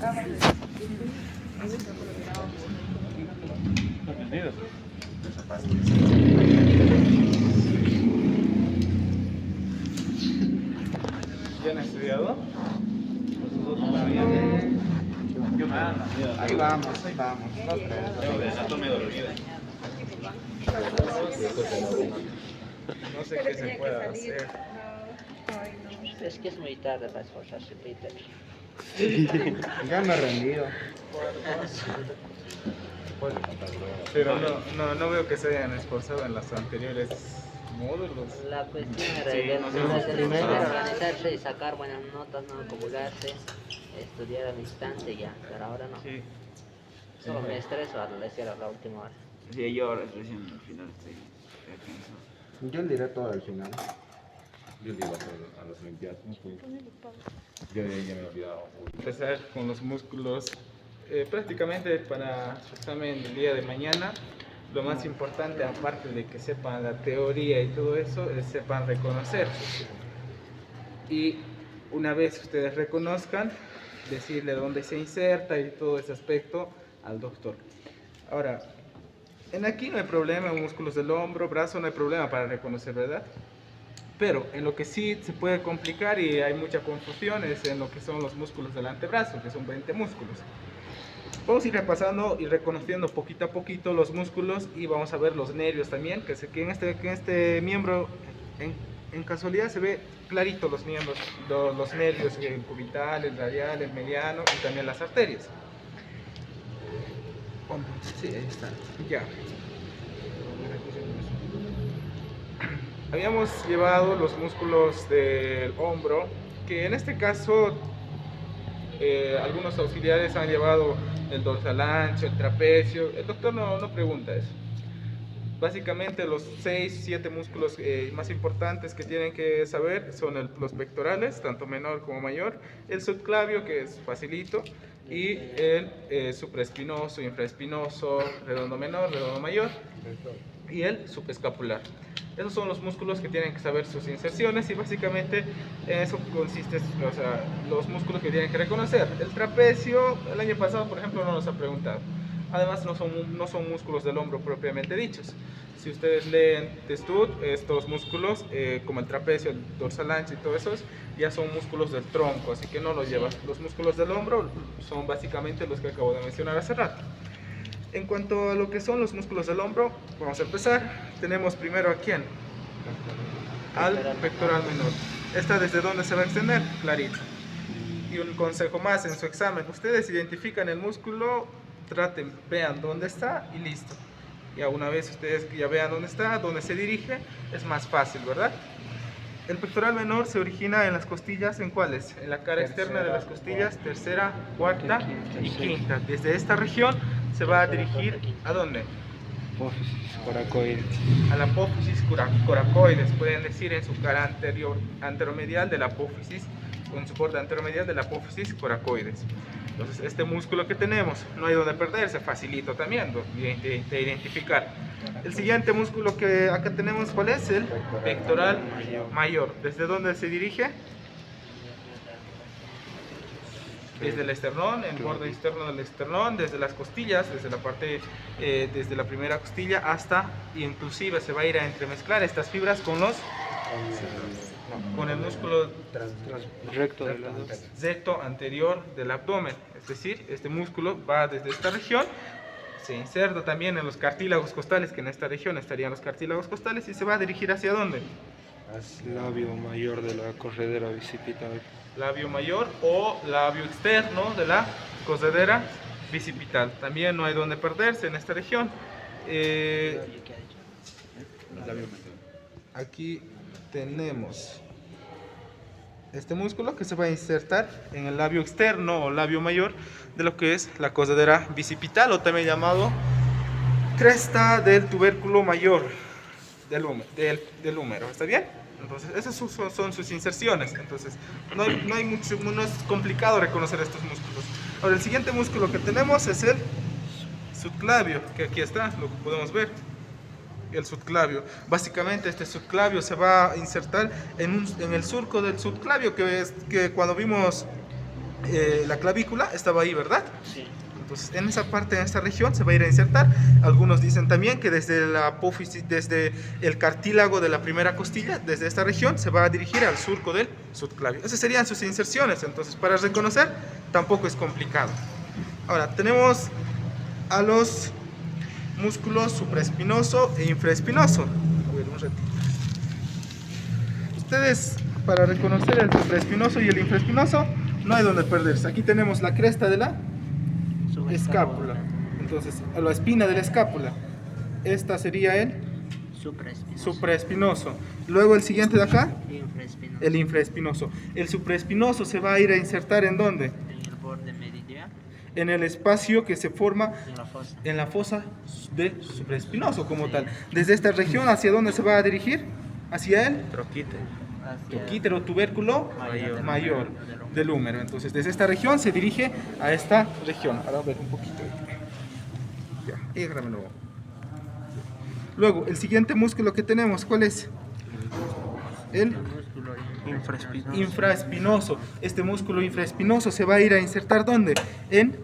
¿Ya han estudiado? Ahí vamos, ahí vamos. No No sé qué se puede hacer. Es que es muy tarde para esforzarse, Peter. Ya me he rendido. Pero no veo que se hayan esforzado en los anteriores módulos. La cuestión era Sí, de no sé. primero organizarse y sacar buenas notas, no acumularse, estudiar al instante ya, pero ahora no. Sí. Solo me estreso al decir a la última hora. Sí, yo ahora recién al final estoy cansado. Yo diré todo al final. Yo digo a las Olimpiadas. Ya me he olvidado. Empezar con los músculos. Prácticamente para su examen del día de mañana, lo más importante, aparte de que sepan la teoría y todo eso, es sepan reconocer. Y una vez ustedes reconozcan, decirle dónde se inserta y todo ese aspecto al doctor. Ahora, en aquí no hay problema, en músculos del hombro, brazo, no hay problema para reconocer, ¿verdad? Pero en lo que sí se puede complicar y hay mucha confusión es en lo que son los músculos del antebrazo, que son 20 músculos. Vamos a ir repasando y reconociendo poquito a poquito los músculos y vamos a ver los nervios también, que en este miembro en casualidad se ve clarito los miembros, los nervios, el cubital, el radial, el mediano y también las arterias. Sí, ahí está. Ya. Habíamos llevado los músculos del hombro, que en este caso algunos auxiliares han llevado el dorsal ancho, el trapecio. El doctor no pregunta eso. Básicamente los 6, 7 músculos más importantes que tienen que saber son los pectorales, tanto menor como mayor, el subclavio, que es facilito, y el supraespinoso, infraespinoso, redondo menor, redondo mayor, y el subescapular. Esos son los músculos que tienen que saber sus inserciones y básicamente en eso consiste, o sea, los músculos que tienen que reconocer. El trapecio, el año pasado, por ejemplo, no nos ha preguntado. Además, no son músculos del hombro propiamente dichos. Si ustedes leen Testud, estos músculos, como el trapecio, el dorsal ancho y todos esos, ya son músculos del tronco, así que no los llevas. Los músculos del hombro son básicamente los que acabo de mencionar hace rato. En cuanto a lo que son los músculos del hombro, vamos a empezar. Tenemos primero a quién, al pectoral menor. ¿Esta desde dónde se va a extender? Clarito. Y un consejo más en su examen: ustedes identifican el músculo, traten, vean dónde está y listo. Ya una vez ustedes ya vean dónde está, dónde se dirige, es más fácil, ¿verdad? El pectoral menor se origina en las costillas, ¿en cuáles? En la cara externa de las costillas, tercera, cuarta y quinta. Desde esta región se va a dirigir ¿a dónde? Apófisis coracoides. A la apófisis coracoides, pueden decir en su cara anteromedial de la apófisis, o en su borde anteromedial de la apófisis coracoides. Entonces, este músculo que tenemos, no hay donde perderse, facilito también de identificar. El siguiente músculo que acá tenemos, ¿cuál es? El pectoral mayor. ¿Desde dónde se dirige? Desde el esternón, el borde externo del esternón, desde las costillas, desde la parte, desde la primera costilla hasta, inclusive se va a ir a entremezclar estas fibras con el músculo Recto de los dos. recto anterior del abdomen. Es decir, este músculo va desde esta región, se inserta también en los cartílagos costales, que en esta región estarían los cartílagos costales, y se va a dirigir ¿hacia dónde? Labio mayor de la corredera bicipital. Labio mayor o labio externo de la corredera bicipital. También no hay donde perderse en esta región. Aquí tenemos este músculo que se va a insertar en el labio externo o labio mayor de lo que es la corredera bicipital, o también llamado cresta del tubérculo mayor del húmero. ¿Está bien? Entonces, esas son sus inserciones. Entonces, no es complicado reconocer estos músculos. Ahora, el siguiente músculo que tenemos es el subclavio, que aquí está, lo que podemos ver. El subclavio. Básicamente, este subclavio se va a insertar en el surco del subclavio, que cuando vimos la clavícula estaba ahí, ¿verdad? Sí. Entonces, en esa parte, en esta región, se va a ir a insertar. Algunos dicen también que desde la apófisis, desde el cartílago de la primera costilla, desde esta región, se va a dirigir al surco del subclavio. Esas serían sus inserciones. Entonces, para reconocer, tampoco es complicado. Ahora, tenemos a los músculos supraespinoso e infraespinoso. A ver, un ratito. Ustedes, para reconocer el supraespinoso y el infraespinoso, no hay donde perderse. Aquí tenemos la cresta de la escápula. Entonces, a la espina de la escápula. Esta sería el supraespinoso. Luego el siguiente de acá, Infraespinoso. el infraespinoso. El supraespinoso se va a ir a insertar ¿en dónde? En el borde meridiano. En el espacio que se forma En la fosa. en la fosa de supraespinoso como tal. Desde esta región, ¿hacia dónde se va a dirigir? Hacia el troquíter o tubérculo mayor del húmero. Entonces, desde esta región se dirige a esta región. Ahora a ver un poquito. Ya, y grábelo. Luego, el siguiente músculo que tenemos, ¿cuál es? El Músculo infraespinoso. Este músculo infraespinoso se va a ir a insertar ¿dónde? En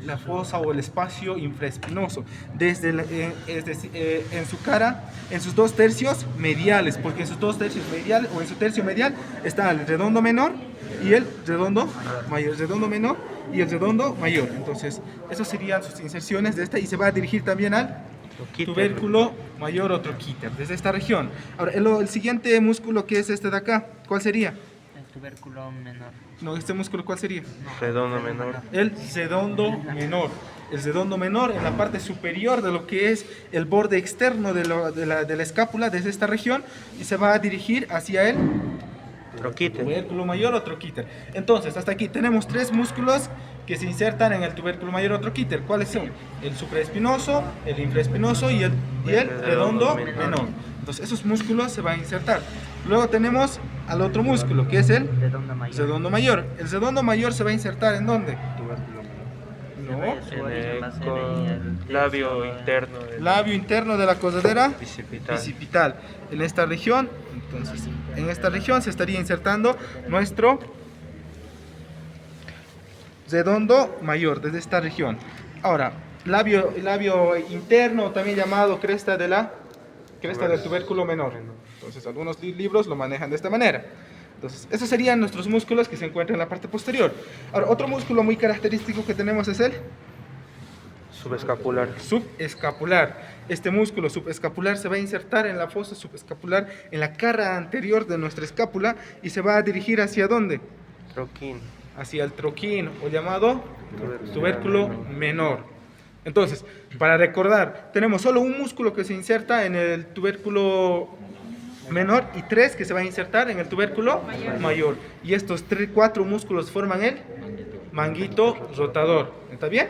la fosa o el espacio infraespinoso, desde es decir, en su cara, en sus dos tercios mediales, porque en sus dos tercios mediales o en su tercio medial está el redondo menor y el redondo mayor, el redondo menor y el redondo mayor. Entonces, esas serían sus inserciones de esta y se va a dirigir también al tubérculo mayor o troquíter, desde esta región. Ahora, el siguiente músculo que es este de acá, ¿cuál sería? El tubérculo menor. No, este músculo, ¿cuál sería? Redondo menor. El redondo menor. El redondo menor en la parte superior de lo que es el borde externo de la escápula, desde esta región, y se va a dirigir hacia el tubérculo mayor o troquíter. Entonces, hasta aquí tenemos tres músculos que se insertan en el tubérculo mayor o troquíter. ¿Cuáles son? El supraespinoso, el infraespinoso y el redondo menor. Entonces, esos músculos se van a insertar. Luego tenemos al otro músculo, que es el Redondo mayor. redondo mayor. El redondo mayor se va a insertar ¿en dónde? No. Labio interno. Labio interno de la cosadera Bicipital. bicipital. En esta región, entonces, en esta región se estaría insertando nuestro redondo mayor, desde esta región. Ahora, labio interno, también llamado cresta del tubérculo menor. Entonces, algunos libros lo manejan de esta manera. Entonces, esos serían nuestros músculos que se encuentran en la parte posterior. Ahora, otro músculo muy característico que tenemos es el Subescapular. subescapular. Este músculo subescapular se va a insertar en la fosa subescapular, en la cara anterior de nuestra escápula, y se va a dirigir ¿hacia dónde? Troquín. Hacia el troquín, o llamado tubérculo menor. Entonces, para recordar, tenemos solo un músculo que se inserta en el tubérculo menor y tres que se va a insertar en el tubérculo mayor. Y estos cuatro músculos forman el manguito rotador. ¿Está bien?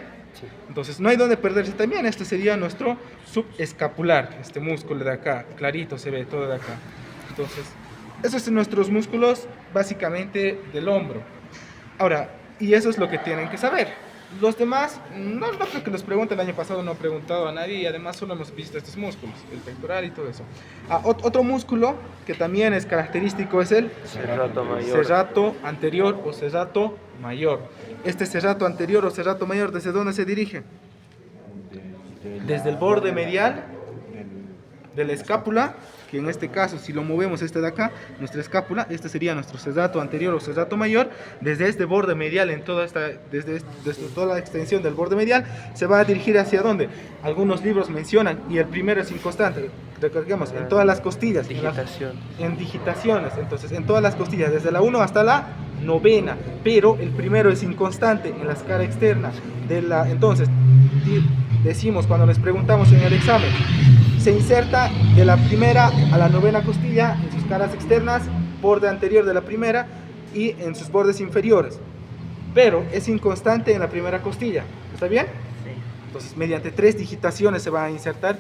Entonces, no hay donde perderse también. Este sería nuestro subescapular, este músculo de acá, clarito se ve todo de acá. Entonces, esos son nuestros músculos básicamente del hombro. Ahora, y eso es lo que tienen que saber. Los demás, no creo que los pregunten. El año pasado no he preguntado a nadie y además solo hemos visto estos músculos, el pectoral y todo eso. Otro músculo que también es característico es el Serrato mayor. serrato anterior o serrato mayor. Este serrato anterior o serrato mayor, ¿desde dónde se dirige? Desde el borde medial de la escápula, que en este caso, si lo movemos este de acá, nuestra escápula, este sería nuestro serrato anterior o serrato mayor. Desde este borde medial, desde toda la extensión del borde medial, se va a dirigir ¿hacia dónde? Algunos libros mencionan, y el primero es inconstante, recarguemos, en todas las costillas, en digitaciones, entonces en todas las costillas, desde la 1 hasta la 9ª, pero el primero es inconstante en la escala externa entonces decimos, cuando les preguntamos en el examen, se inserta de la primera a la 9ª costilla en sus caras externas, borde anterior de la primera y en sus bordes inferiores, pero es inconstante en la primera costilla. ¿Está bien? Sí. Entonces, mediante 3 digitaciones se va a insertar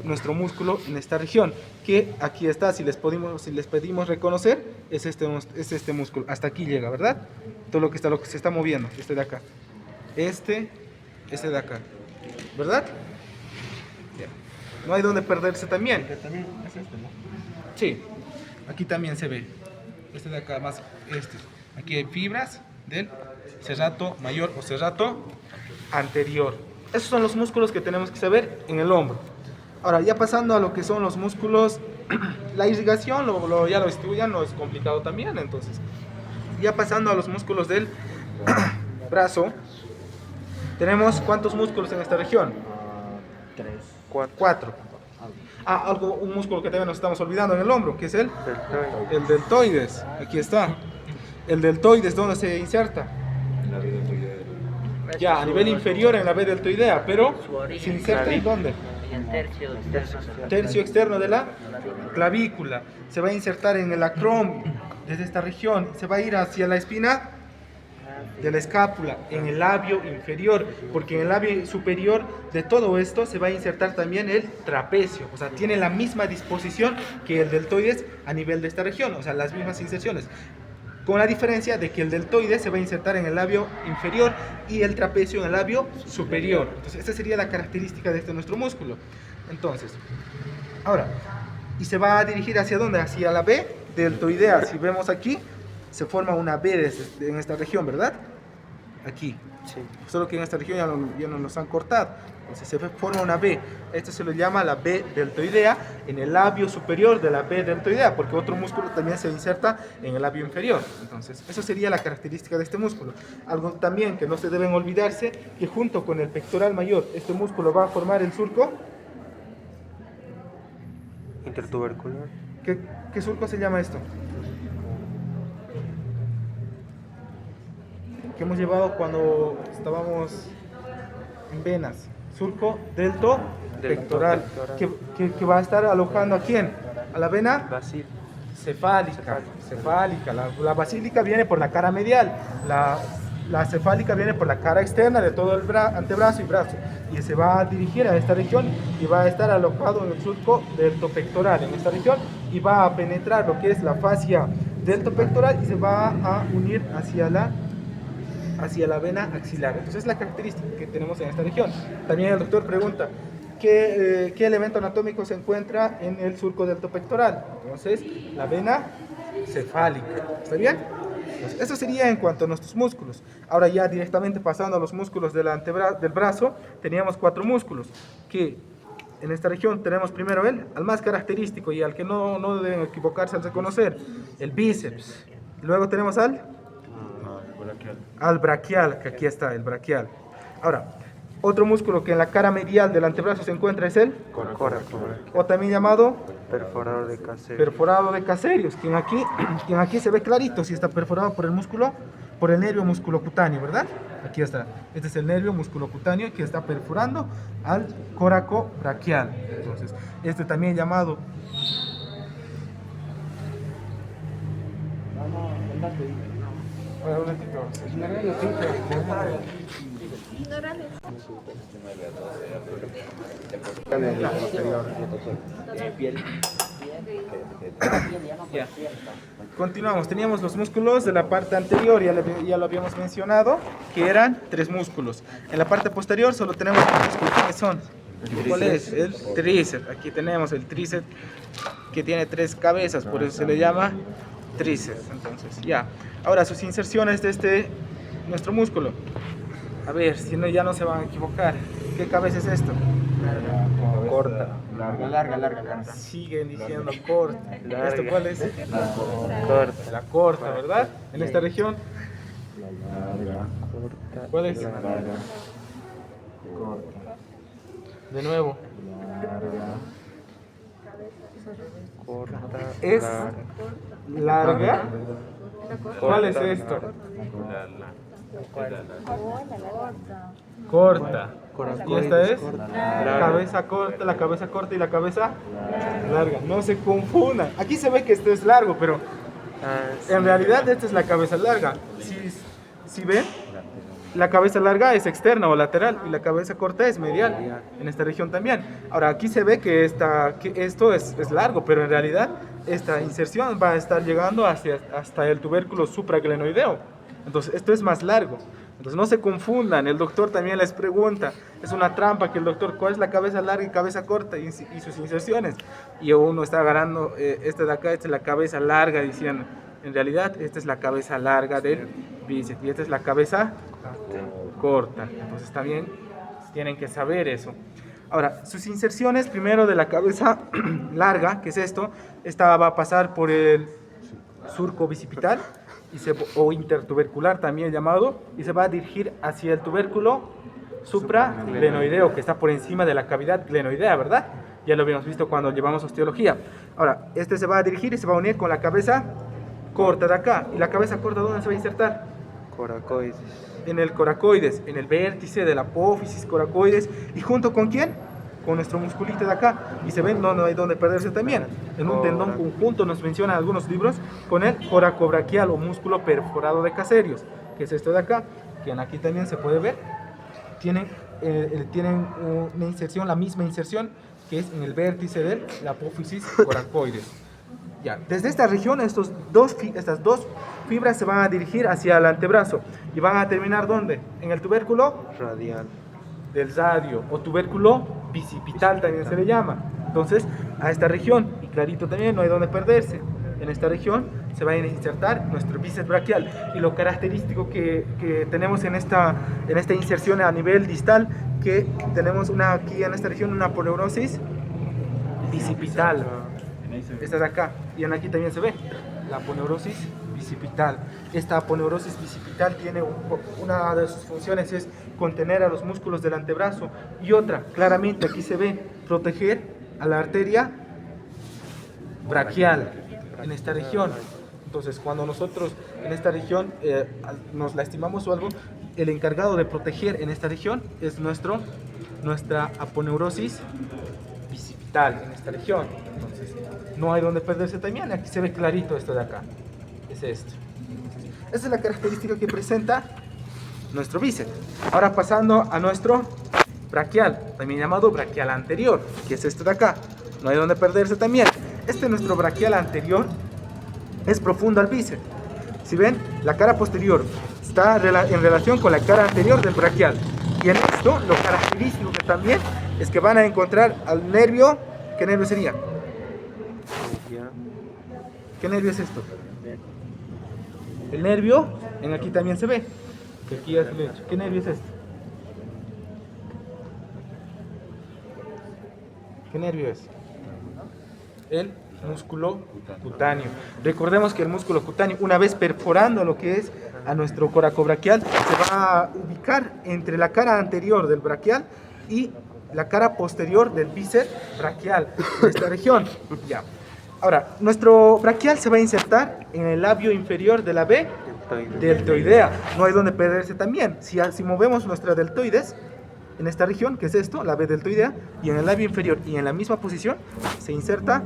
nuestro músculo en esta región, que aquí está. Si les pedimos reconocer, es este músculo. Hasta aquí llega, ¿verdad? Todo lo que se está moviendo, este de acá, este de acá, ¿verdad? Bien. No hay donde perderse también. También es este, ¿no? Sí, aquí también se ve. Este de acá, más este. Aquí hay fibras del serrato mayor o serrato anterior. Esos son los músculos que tenemos que saber en el hombro. Ahora, ya pasando a lo que son los músculos, la irrigación ya lo estudian, no es complicado también. Entonces, ya pasando a los músculos del brazo, tenemos ¿cuántos músculos en esta región? 4. Un músculo que también nos estamos olvidando en el hombro, que es el deltoides. Aquí está. El deltoides, ¿dónde se inserta? En la vida deltoidea. Ya, a nivel inferior en la B deltoidea, pero Su origen se inserta ¿en dónde? en el tercio externo. Tercio externo de la clavícula. Se va a insertar en el acromio, desde esta región. Se va a ir hacia la espina de la escápula, en el labio inferior, porque en el labio superior de todo esto se va a insertar también el trapecio, o sea, tiene la misma disposición que el deltoides a nivel de esta región, o sea, las mismas inserciones, con la diferencia de que el deltoides se va a insertar en el labio inferior y el trapecio en el labio superior. Entonces, esta sería la característica de este nuestro músculo. Entonces, ahora, y se va a dirigir ¿hacia dónde? Hacia la B deltoidea. Si vemos aquí, se forma una B en esta región, ¿verdad? Aquí. Sí. Solo que en esta región ya no nos han cortado. Entonces se forma una B. Esto se lo llama la B deltoidea en el labio superior de la B deltoidea, porque otro músculo también se inserta en el labio inferior. Entonces, eso sería la característica de este músculo. Algo también que no se deben olvidarse, que junto con el pectoral mayor, este músculo va a formar el surco. Intertubercular. ¿Qué surco se llama esto? Que hemos llevado cuando estábamos en venas. Surco delto pectoral. Que va a estar alojando ¿a quién? A la vena Basil. cefálica. La basílica viene por la cara medial. La cefálica viene por la cara externa de todo el antebrazo y brazo. Y se va a dirigir a esta región y va a estar alojado en el surco deltopectoral, en esta región, y va a penetrar lo que es la fascia deltopectoral y se va a unir hacia la vena axilar. Entonces es la característica que tenemos en esta región. También el doctor pregunta, ¿qué elemento anatómico se encuentra en el surco deltopectoral? Entonces, la vena cefálica. ¿Está bien? Entonces, eso sería en cuanto a nuestros músculos. Ahora ya directamente pasando a los músculos del brazo, teníamos 4 músculos, que en esta región tenemos primero al más característico y al que no deben equivocarse al reconocer, el bíceps. Luego tenemos al braquial, que aquí está, el braquial. Ahora, otro músculo que en la cara medial del antebrazo se encuentra es el o también llamado Perforador de Caserio. perforado de Caserius, quien aquí se ve clarito si está perforado por el nervio musculocutáneo, ¿verdad? Aquí está. Este es el nervio musculocutáneo que está perforando al coraco braquial. Entonces, este también llamado Ya. Continuamos, teníamos los músculos de la parte anterior, ya lo habíamos mencionado, que eran 3 músculos. En la parte posterior solo tenemos 2 músculos, ¿qué son? ¿Cuál es? El tríceps. Aquí tenemos el tríceps que tiene 3 cabezas, por eso se le llama tríceps. Entonces, ya. Ahora, sus inserciones de nuestro músculo. A ver, si no, ya no se van a equivocar. ¿Qué cabeza es esto? Corta. Larga. Siguen diciendo corta. ¿Esto cuál es? Corta. La corta, ¿verdad? En esta región. ¿Cuál es? De nuevo. Corta. Es larga. ¿Cuál es esto? Corta. Y esta es cabeza corta, la cabeza corta y la cabeza larga. No se confundan. Aquí se ve que esto es largo, pero en realidad esta es la cabeza larga. Si ven, la cabeza larga es externa o lateral y la cabeza corta es medial. En esta región también. Ahora aquí se ve que esto es largo, pero en realidad esta inserción va a estar llegando hasta el tubérculo supraglenoideo. Entonces esto es más largo. Entonces no se confundan, el doctor también les pregunta, es una trampa que el doctor, ¿cuál es la cabeza larga y cabeza corta y sus inserciones? Y uno está agarrando, este de acá, esta es la cabeza larga, diciendo, En realidad, esta es la cabeza larga del bíceps y esta es la cabeza corta. Entonces también tienen que saber eso. Ahora, sus inserciones, primero de la cabeza larga, que es esto, esta va a pasar por el surco bicipital o intertubercular también llamado, y se va a dirigir hacia el tubérculo supraglenoideo, que está por encima de la cavidad glenoidea, ¿verdad? Ya lo habíamos visto cuando llevamos osteología. Ahora, este se va a dirigir y se va a unir con la cabeza corta de acá. ¿Y la cabeza corta dónde se va a insertar? Coracoides. En el coracoides, en el vértice de la apófisis coracoides. ¿Y junto con quién? Con nuestro musculito de acá. Y se ven, no hay donde perderse también. En un tendón conjunto nos mencionan algunos libros con el coracobraquial o músculo perforado de Caserius, que es esto de acá, que aquí también se puede ver. Tienen una inserción, la misma inserción, que es en el vértice de la apófisis coracoides. Ya, desde esta región, estas dos fibras se van a dirigir hacia el antebrazo y van a terminar ¿dónde? En el tubérculo Radial. del radio o tubérculo bicipital también se le llama. Entonces, a esta región, y clarito también, no hay donde perderse. En esta región se va a insertar nuestro bíceps braquial. Y lo característico que tenemos en esta inserción a nivel distal, que tenemos aquí en esta región una aponeurosis bicipital. Esta de acá, y aquí también se ve la aponeurosis bicipital. Esta aponeurosis bicipital tiene una de sus funciones es contener a los músculos del antebrazo, y otra, claramente aquí se ve, proteger a la arteria braquial en esta región. Entonces, cuando nosotros en esta región nos lastimamos o algo, el encargado de proteger en esta región es nuestra aponeurosis bicipital en esta región. Entonces, no hay donde perderse también. Aquí se ve clarito esto de acá. Es esto. Esa es la característica que presenta nuestro bíceps. Ahora pasando a nuestro braquial, también llamado braquial anterior, que es esto de acá. No hay donde perderse también. Nuestro braquial anterior es profundo al bíceps. Si ven, la cara posterior está en relación con la cara anterior del braquial. Y en esto, lo característico que también es que van a encontrar al nervio. ¿Qué nervio sería? ¿Qué nervio es esto? El nervio, aquí también se ve. Que aquí ya se ve. ¿Qué nervio es este? ¿Qué nervio es? El músculo cutáneo. Recordemos que el músculo cutáneo, una vez perforando lo que es a nuestro coracobraquial, se va a ubicar entre la cara anterior del braquial y la cara posterior del bíceps braquial, en esta región. Ya. Ahora, nuestro braquial se va a insertar en el labio inferior de la B deltoidea. No hay donde perderse también. Si movemos nuestra deltoides en esta región, que es esto, la B deltoidea, y en el labio inferior y en la misma posición, se inserta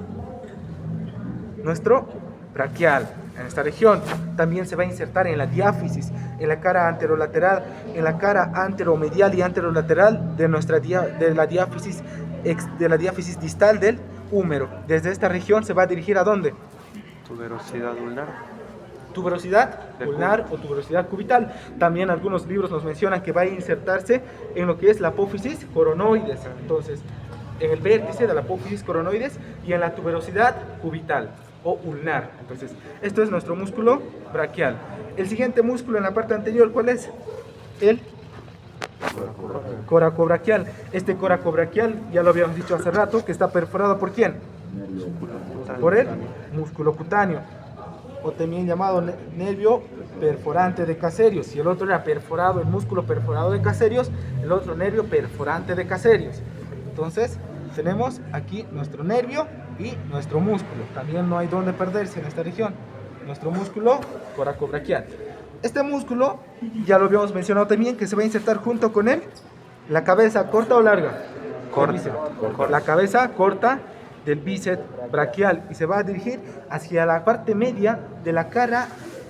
nuestro braquial. En esta región también se va a insertar en la diáfisis, en la cara anterolateral, en la cara anteromedial y anterolateral de la diáfisis distal del húmero. Desde esta región se va a dirigir ¿a dónde? Tuberosidad ulnar. Tuberosidad ulnar o tuberosidad cubital. También algunos libros nos mencionan que va a insertarse en lo que es la apófisis coronoides. Entonces, en el vértice de la apófisis coronoides y en la tuberosidad cubital o ulnar. Entonces, esto es nuestro músculo braquial. El siguiente músculo en la parte anterior, ¿cuál es? El coracobraquial. Este coracobraquial, ya lo habíamos dicho hace rato, que está perforado ¿por quién? Por el músculo cutáneo, o también llamado nervio perforante de Caserius. Si el otro era perforado, el músculo perforado de Caserius, el otro nervio perforante de Caserius. Entonces, tenemos aquí nuestro nervio y nuestro músculo. También no hay donde perderse en esta región. Nuestro músculo coracobraquial. Este músculo, ya lo habíamos mencionado también, que se va a insertar junto con él, la cabeza corta o larga. Corta. La cabeza corta del bíceps braquial y se va a dirigir hacia la parte media de la cara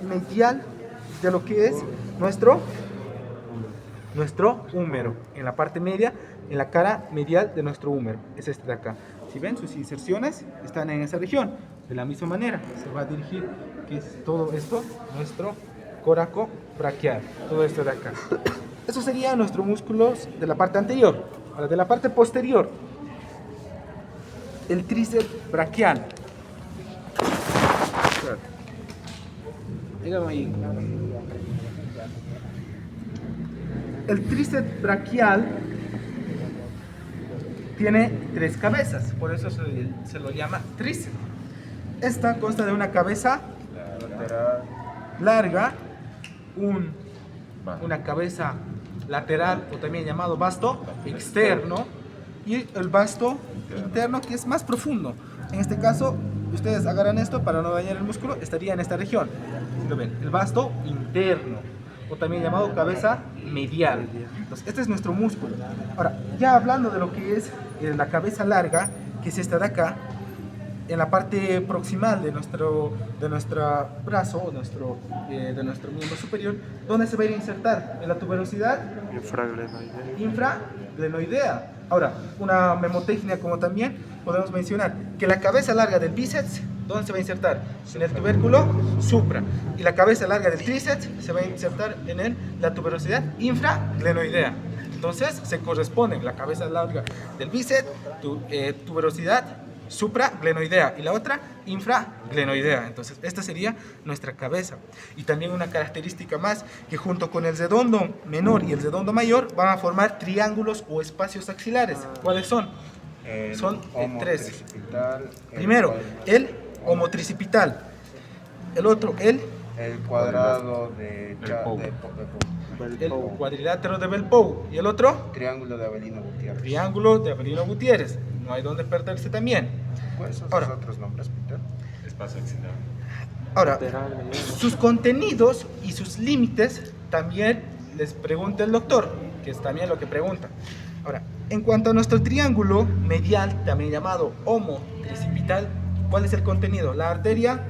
medial de lo que es nuestro húmero. En la parte media, en la cara medial de nuestro húmero. Es este de acá. Si ven, sus inserciones están en esa región. De la misma manera, se va a dirigir, que es todo esto, nuestro coracobraquial. Todo esto de acá. Esos serían nuestros músculos de la parte anterior. Ahora, de la parte posterior, el tríceps braquial. Dígame ahí. El tríceps braquial tiene 3 cabezas, por eso se lo llama tríceps. Esta consta de una cabeza larga, una cabeza lateral o también llamado vasto externo y el vasto interno que es más profundo. En este caso, ustedes agarran esto para no dañar el músculo, estaría en esta región. ¿Sí lo ven? El vasto interno o también llamado cabeza medial. Entonces, este es nuestro músculo. Ahora, ya hablando de lo que es la cabeza larga, que es esta de acá, en la parte proximal de nuestro brazo o de nuestro miembro superior, ¿dónde se va a ir a insertar? En la tuberosidad infraglenoidea. Ahora, una memotecnia como también podemos mencionar que la cabeza larga del bíceps, ¿dónde se va a insertar? En el tubérculo supra. Y la cabeza larga del tríceps se va a insertar en la tuberosidad infraglenoidea. Entonces, se corresponden la cabeza larga del bíceps, tuberosidad supraglenoidea y la otra infraglenoidea. Entonces esta sería nuestra cabeza. Y también una característica más, que junto con el redondo menor y el redondo mayor van a formar triángulos o espacios axilares. ¿Cuáles son? Son 3. Primero, el homotricipital. El otro, el cuadrado de el cuadrilátero de Bell-Pou. Y el otro, triángulo de Avelino Gutiérrez. triángulo de Avelino Gutiérrez. No hay donde perderse también. ¿Cuáles son Ahora, sus otros nombres, Peter? Espacio axilar. Ahora, sus contenidos y sus límites también les pregunta el doctor, que es también lo que pregunta. Ahora, en cuanto a nuestro triángulo medial, también llamado homotricipital, ¿cuál es el contenido? La arteria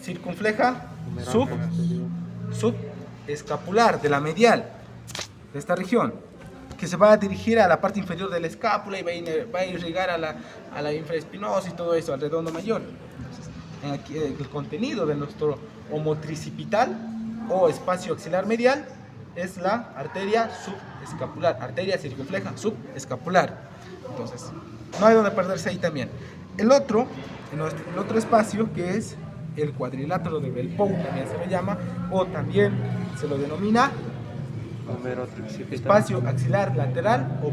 circunfleja subescapular de la medial, de esta región, que se va a dirigir a la parte inferior de la escápula y va a irrigar a la infraespinosa y todo eso, al redondo mayor. Entonces, aquí, el contenido de nuestro homotricipital o espacio axilar medial es la arteria subescapular, arteria circunfleja subescapular. Entonces, no hay donde perderse ahí también. El otro espacio, que es el cuadrilátero de Bell-Pou, también se le llama, o también se lo denomina espacio axilar lateral o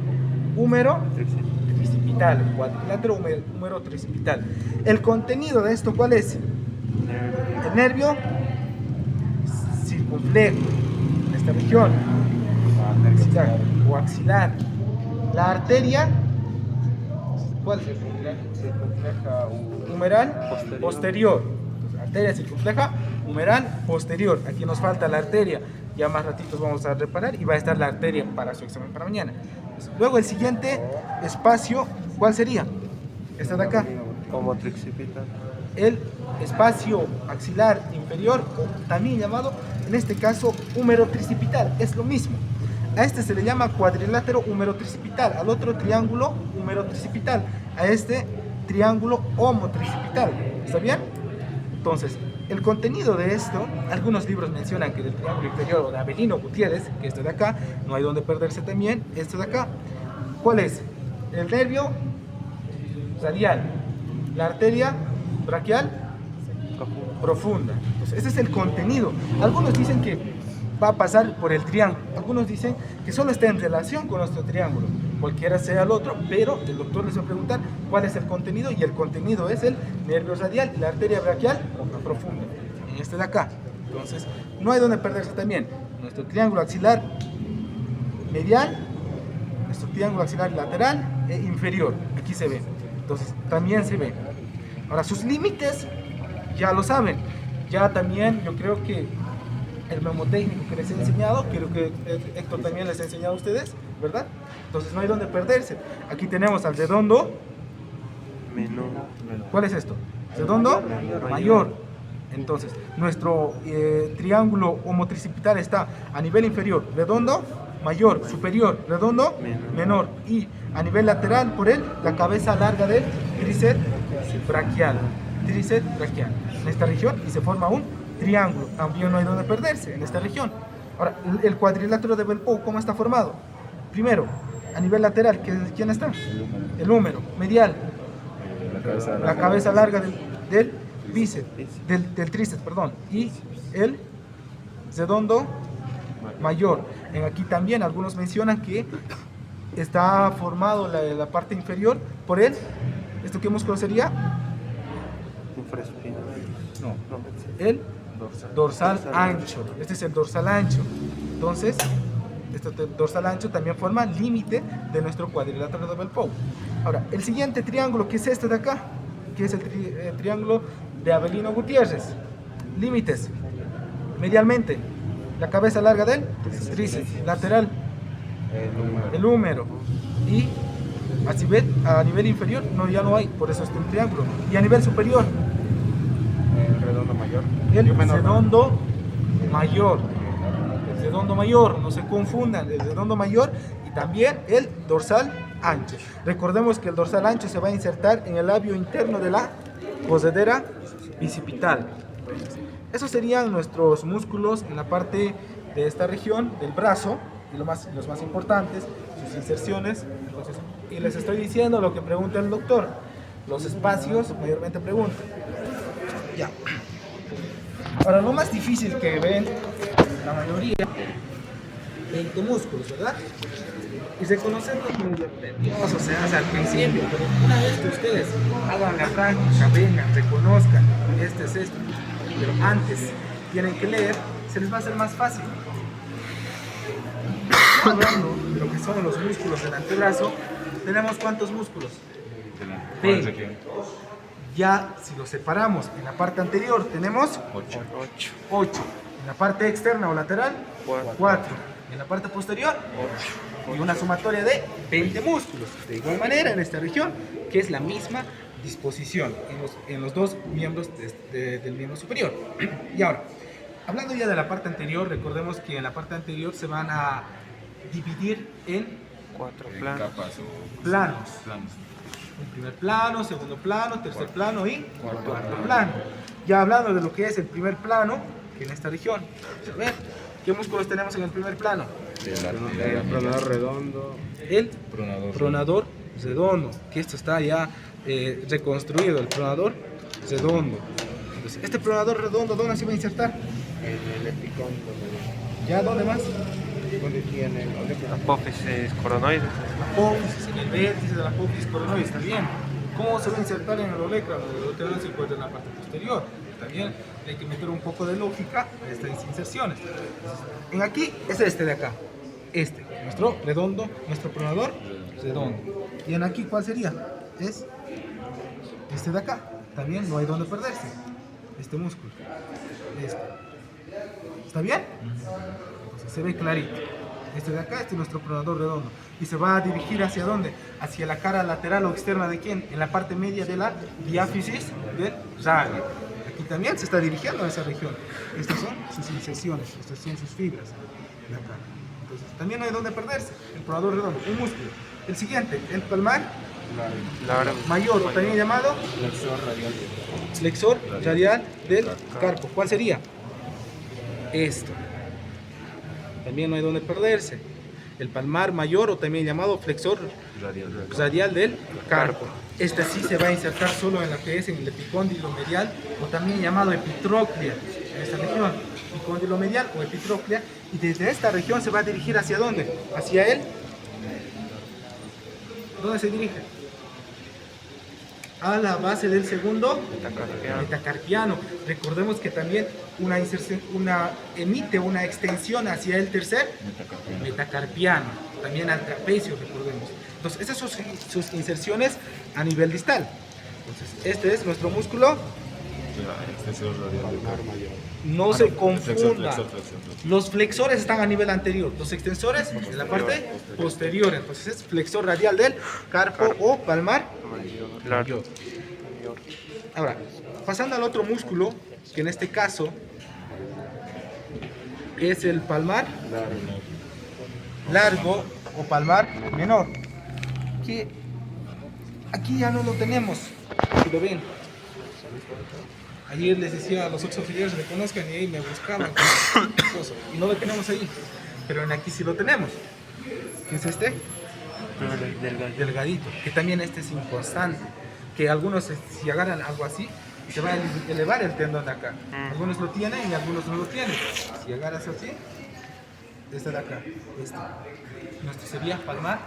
húmero tricipital, cuadrilátero húmero tricipital. El contenido de esto, ¿cuál es? El nervio circunflejo, en esta región, axilar o axilar. La arteria, ¿cuál es? Circunfleja humeral posterior. Entonces, arteria circunfleja humeral posterior. Aquí nos falta la arteria. Ya más ratitos vamos a reparar y va a estar la arteria para su examen para mañana. Luego el siguiente espacio, ¿cuál sería? Esta de acá. Homotricipital. El espacio axilar inferior, también llamado, en este caso, húmero tricipital. Es lo mismo. A este se le llama cuadrilátero húmero tricipital, al otro triángulo húmero tricipital, a este triángulo homotricipital. ¿Está bien? Entonces, el contenido de esto, algunos libros mencionan que del triángulo inferior o de Avelino Gutiérrez, que este de acá, no hay donde perderse también, este de acá. ¿Cuál es? El nervio radial, la arteria braquial profunda. Entonces, ese es el contenido. Algunos dicen que va a pasar por el triángulo, algunos dicen que solo está en relación con nuestro triángulo, cualquiera sea el otro, pero el doctor les va a preguntar cuál es el contenido, y el contenido es el nervio radial y la arteria braquial profunda, en este de acá. Entonces, no hay donde perderse también. Nuestro triángulo axilar medial, nuestro triángulo axilar lateral e inferior, aquí se ve. Entonces, también se ve. Ahora, sus límites, ya lo saben. Ya también, yo creo que el memotécnico que les he enseñado, creo que Héctor también les ha enseñado a ustedes, ¿verdad? Entonces, no hay donde perderse. Aquí tenemos al redondo Menor. ¿Cuál es esto? Redondo mayor. Entonces, nuestro triángulo homotricipital está a nivel inferior, redondo mayor, superior, redondo menor, y a nivel lateral por él, la cabeza larga del tríceps braquial. Tríceps braquial. En esta región, y se forma un triángulo. También no hay donde perderse en esta región. Ahora, el cuadrilátero de Bell-Pou, ¿cómo está formado? Primero, a nivel lateral, ¿quién está? El húmero. Medial, la cabeza larga del del bíceps, del tríceps, perdón, y el redondo mayor. En aquí también algunos mencionan que está formado la parte inferior por el, ¿esto qué músculo sería? No, el dorsal ancho. Este es el dorsal ancho. Entonces, este dorsal ancho también forma límite de nuestro cuadrilátero de Bell-Pou. Ahora, el siguiente triángulo, que es este de acá, que es el triángulo de Avelino Gutiérrez. Límites. Medialmente, la cabeza larga del tríceps, lateral, el húmero, y a nivel inferior ya no hay, por eso está el triángulo. Y a nivel superior, El redondo mayor. el Yo menor, ¿no? redondo mayor. El redondo mayor, no se confundan, el redondo mayor y también el dorsal ancho. Recordemos que el dorsal ancho se va a insertar en el labio interno de la posadera bicipital. Esos serían nuestros músculos en la parte de esta región del brazo, y los más importantes, sus inserciones. Entonces, y les estoy diciendo lo que pregunta el doctor. Los espacios mayormente preguntan. Ya. Ahora, lo más difícil que ven la mayoría, 20 músculos, ¿verdad? Y reconocerlos medio tedioso se hace al principio, pero una vez que ustedes hagan la práctica, vengan, reconozcan, este es esto, pero antes tienen que leer, se les va a hacer más fácil. Hablando de lo que son los músculos del antebrazo, tenemos ¿cuántos músculos? 20. Ya si los separamos en la parte anterior tenemos 8. En la parte externa o lateral 4. En la parte posterior 8. Y una sumatoria de 20 músculos. De igual manera en esta región, que es la misma disposición en los dos miembros del miembro superior. Y ahora, hablando ya de la parte anterior, recordemos que en la parte anterior se van a dividir en 4 planos. planos. Un primer plano, segundo plano, tercer plano y cuarto plano. Ya hablando de lo que es el primer plano, que en esta región, a ver, ¿qué músculos tenemos en el primer plano? El pronador redondo. El pronador redondo, que esto está ya reconstruido, el pronador redondo. Entonces, este pronador redondo, ¿dónde se va a insertar? El epicóndilo. ¿Ya dónde más? Donde tiene el Apófisis coronoides. Apófisis, en el vértice de la apófisis coronoides también. ¿Cómo se va a insertar en el olecrano? El olecrano se encuentra en la parte posterior. También hay que meter un poco de lógica a estas inserciones. En aquí es este de acá. Este, nuestro redondo, nuestro pronador redondo. Y en aquí, ¿cuál sería? Es este de acá. También no hay donde perderse. Este músculo. Este. ¿Está bien? Entonces se ve clarito. Este de acá, este es nuestro pronador redondo. Y se va a dirigir ¿hacia dónde? Hacia la cara lateral o externa de quién? En la parte media de la diáfisis del radio. Aquí también se está dirigiendo a esa región. Estas son sus inserciones, estas son sus fibras de acá. Entonces también no hay donde perderse. El pronador redondo, un músculo. El siguiente, el palmar mayor, o también llamado flexor radial del carpo. ¿Cuál sería? Esto. También no hay donde perderse. El palmar mayor, o también llamado flexor radial del carpo. Este sí se va a insertar solo en la que es en el epicóndilo medial, o también llamado epitróclea, en esta región. Epicóndilo medial o epitróclea. Y desde esta región se va a dirigir ¿hacia dónde? Hacia él. ¿Dónde se dirige? A la base del segundo metacarpiano. Recordemos que también una inserción, emite una extensión hacia el tercer metacarpiano, también al trapecio, recordemos. Entonces, esas son sus inserciones a nivel distal. Entonces, este es nuestro músculo. No se confunda. Los flexores están a nivel anterior, los extensores en la parte posterior. Entonces es flexor radial del carpo o palmar mayor. Ahora, pasando al otro músculo, que en este caso es el palmar largo o palmar menor, que aquí ya no lo tenemos, si lo ven. Ayer les decía a los otros auxiliares que reconozcan y ahí me buscaban y no lo tenemos ahí, pero en aquí sí lo tenemos. ¿Qué es este? Delgadito, que también este es inconstante, que algunos si agarran algo así y se va a elevar el tendón de acá. Algunos lo tienen y algunos no lo tienen. Si agarras así, este de acá, nuestro sería palmar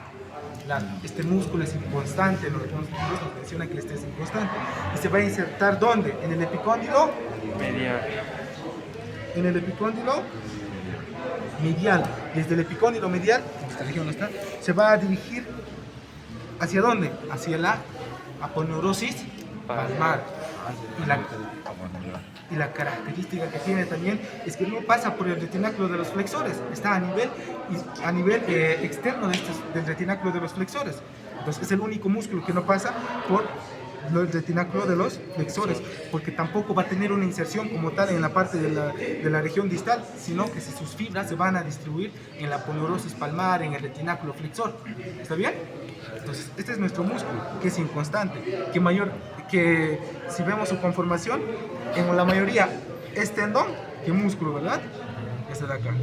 largo. Este músculo es inconstante, los músculos nos mencionan que este es inconstante. Y se va a insertar ¿dónde? En el epicóndilo Medial. en el epicóndilo medial. Desde el epicóndilo medial, en esta región no está, se va a dirigir ¿hacia dónde? Hacia la aponeurosis palmar. Y la característica que tiene también es que no pasa por el retináculo de los flexores, está a nivel externo del retináculo de los flexores. Entonces es el único músculo que no pasa por el retináculo de los flexores, porque tampoco va a tener una inserción como tal en la parte de la región distal, sino que sus fibras se van a distribuir en la aponeurosis palmar, en el retináculo flexor. ¿Está bien? Entonces este es nuestro músculo, que es inconstante, que si vemos su conformación, en la mayoría es tendón que músculo, ¿verdad? Este de acá.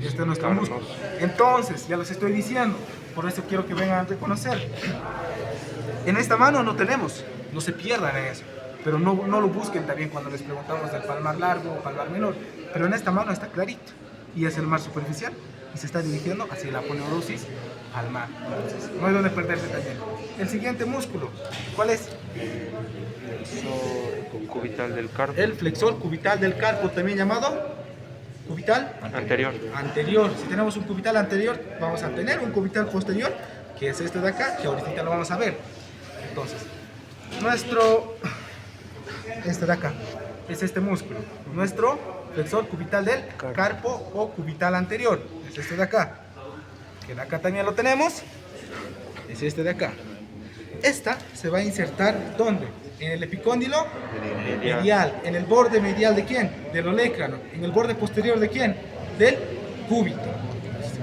Este es nuestro músculo. Entonces, ya los estoy diciendo, por eso quiero que vengan a reconocer. En esta mano no tenemos, no se pierdan en eso, pero no lo busquen también cuando les preguntamos del palmar largo o palmar menor, pero en esta mano está clarito, y es el mar superficial, y se está dirigiendo hacia la aponeurosis palmar. Entonces, no hay donde perderse también. El siguiente músculo, ¿cuál es? Flexor cubital del carpo. El flexor cubital del carpo, también llamado cubital Anterior. anterior. Si tenemos un cubital anterior, vamos a tener un cubital posterior, que es este de acá, que ahorita lo vamos a ver. Entonces, este de acá, es este músculo. Nuestro flexor cubital del carpo o cubital anterior, es este de acá. Que de acá también lo tenemos, es este de acá. Esta se va a insertar ¿dónde? En el epicóndilo medial. ¿En el borde medial de quién? Del olecrano. ¿En el borde posterior de quién? Del cúbito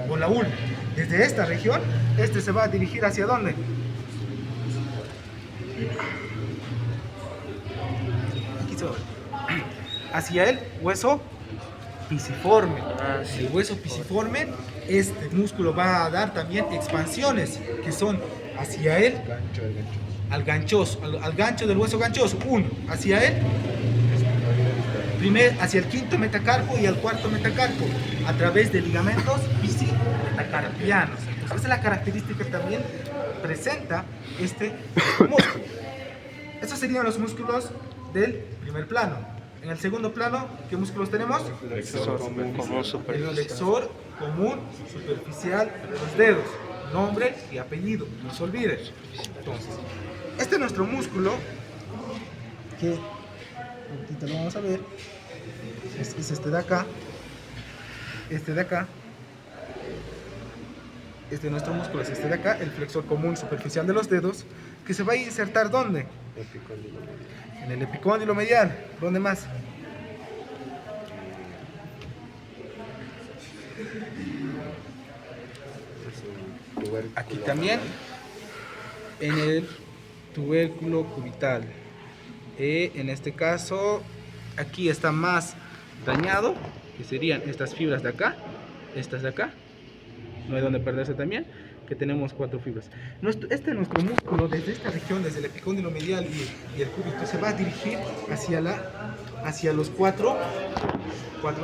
o la ulna. Desde esta región, este se va a dirigir ¿hacia dónde? Aquí se va. Hacia el hueso pisiforme. El hueso pisiforme, este músculo va a dar también expansiones que son hacia él, al gancho del hueso ganchoso. Uno, hacia él, hacia el quinto metacarpo y al cuarto metacarpo, a través de ligamentos bicimetacarpianos. Entonces, esa es la característica que también presenta este músculo. Estos serían los músculos del primer plano. En el segundo plano, ¿qué músculos tenemos? Flexor común El superficial. flexor común superficial de los dedos. Nombre y apellido, no se olviden. Entonces, este es nuestro músculo, que ahorita lo vamos a ver. Es este de acá. Este de acá. Este nuestro músculo es este de acá, el flexor común superficial de los dedos, que se va a insertar ¿dónde? En el epicóndilo medial. ¿Dónde más? Aquí también, en el tubérculo cubital. En este caso, aquí está más dañado, que serían estas fibras de acá, estas de acá. No hay donde perderse también, que tenemos 4 fibras. Nuestro músculo, desde esta región, desde el epicóndilo medial y el cúbito, se va a dirigir hacia los cuatro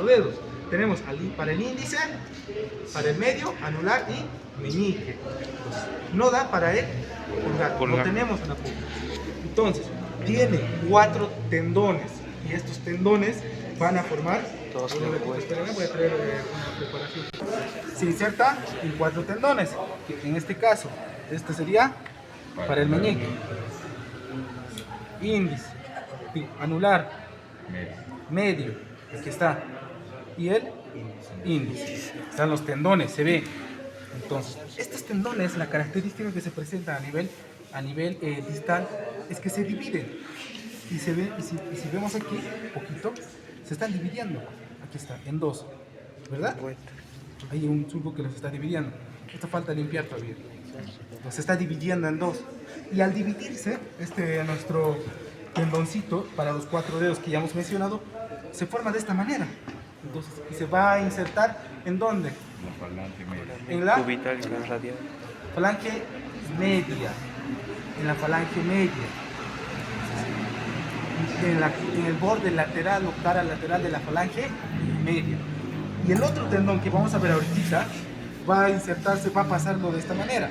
dedos. Tenemos para el índice, para el medio, anular y meñique. Entonces, no da para el pulgar. No tenemos la punta. Entonces, tiene 4 tendones, y estos tendones van a formar Dos espérenme, voy a traer una preparación. Se inserta en 4 tendones, que en este caso, este sería para el meñique, índice, anular, medio, aquí está, y el índice. Están los tendones, se ve. Entonces, estos tendones, la característica que se presenta a nivel distal es que se dividen. Y se ve, y si vemos aquí, poquito, se están dividiendo. Aquí está, en 2, ¿verdad? Hay un surco que los está dividiendo. Esto falta limpiar todavía. Entonces, se está dividiendo en 2. Y al dividirse, nuestro tendoncito para los 4 dedos que ya hemos mencionado, se forma de esta manera. Entonces, y se va a insertar ¿en dónde? La falange media. En la Cubital y la radial. falange media. En la falange media. en el borde lateral o cara lateral de la falange media. Y el otro tendón que vamos a ver ahorita va a insertarse, va a pasarlo de esta manera.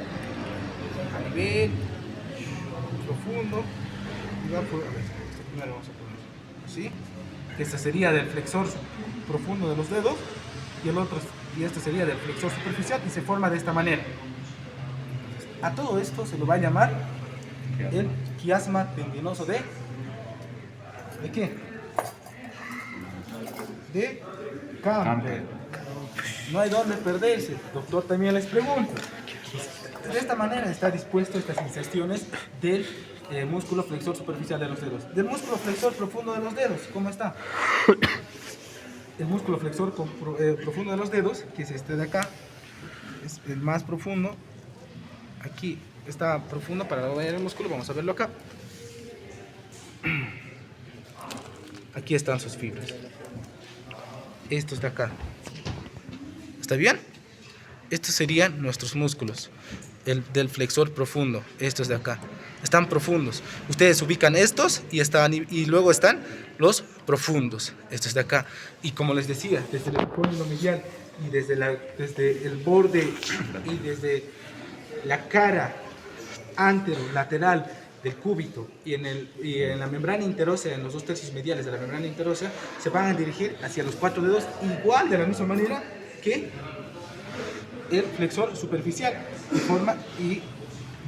A nivel profundo. Y va por, a ver, primero vamos a poner así. Este sería del flexor profundo de los dedos. Y este sería del flexor superficial y se forma de esta manera. A todo esto se lo va a llamar el quiasma tendinoso ¿de qué? De Camper. No hay dónde perderse. Doctor también les pregunta. De esta manera está dispuesto estas inserciones del músculo flexor superficial de los dedos. Del músculo flexor profundo de los dedos, ¿cómo está? El músculo flexor profundo de los dedos, que es este de acá, es el más profundo. Aquí está profundo para ver el músculo, vamos a verlo acá. Aquí están sus fibras. Estos de acá. ¿Está bien? Estos serían nuestros músculos, el del flexor profundo, estos de acá. Están profundos. Ustedes ubican estos y luego están los profundos, estos de acá. Y como les decía, desde el cóndilo medial y desde el borde y desde la cara anterolateral del cúbito y en la membrana interósea, en los 2/3 mediales de la membrana interósea, se van a dirigir hacia los 4 dedos, igual de la misma manera que el flexor superficial, y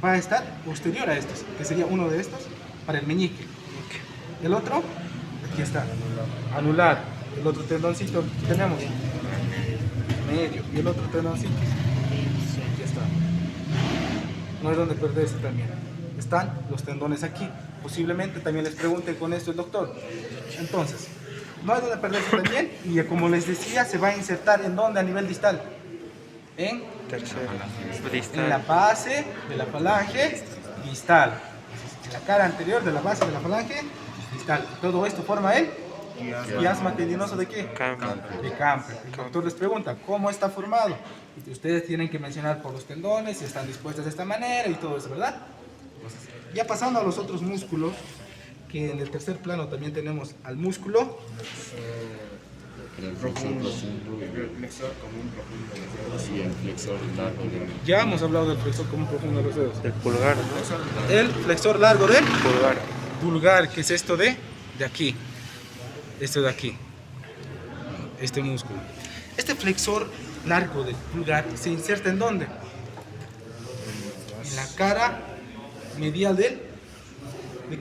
va a estar posterior a estos, que sería uno de estos para el meñique. El otro, aquí está, anular. El otro tendoncito que tenemos, medio, y el otro tendoncito, aquí está. No hay donde perderse también. Están los tendones aquí. Posiblemente también les pregunten con esto el doctor. Entonces, no hay donde perderse también, y como les decía, se va a insertar ¿en dónde? A nivel distal. En la base de la falange distal, en la cara anterior de la base de la falange distal. Todo esto forma el quiasma tendinoso ¿de qué? De Camper. El doctor les pregunta ¿cómo está formado? Y ustedes tienen que mencionar por los tendones, si están dispuestos de esta manera y todo eso, ¿verdad? Ya pasando a los otros músculos, que en el tercer plano también tenemos al músculo el flexor común profundo de los dedos y el flexor largo de Ya hemos hablado del flexor común profundo de los dedos. Del pulgar, ¿no? El flexor largo del Pulgar. pulgar, que es esto de aquí. Esto de aquí. Este músculo. Este flexor largo del pulgar se inserta ¿en dónde? En la cara medial ¿de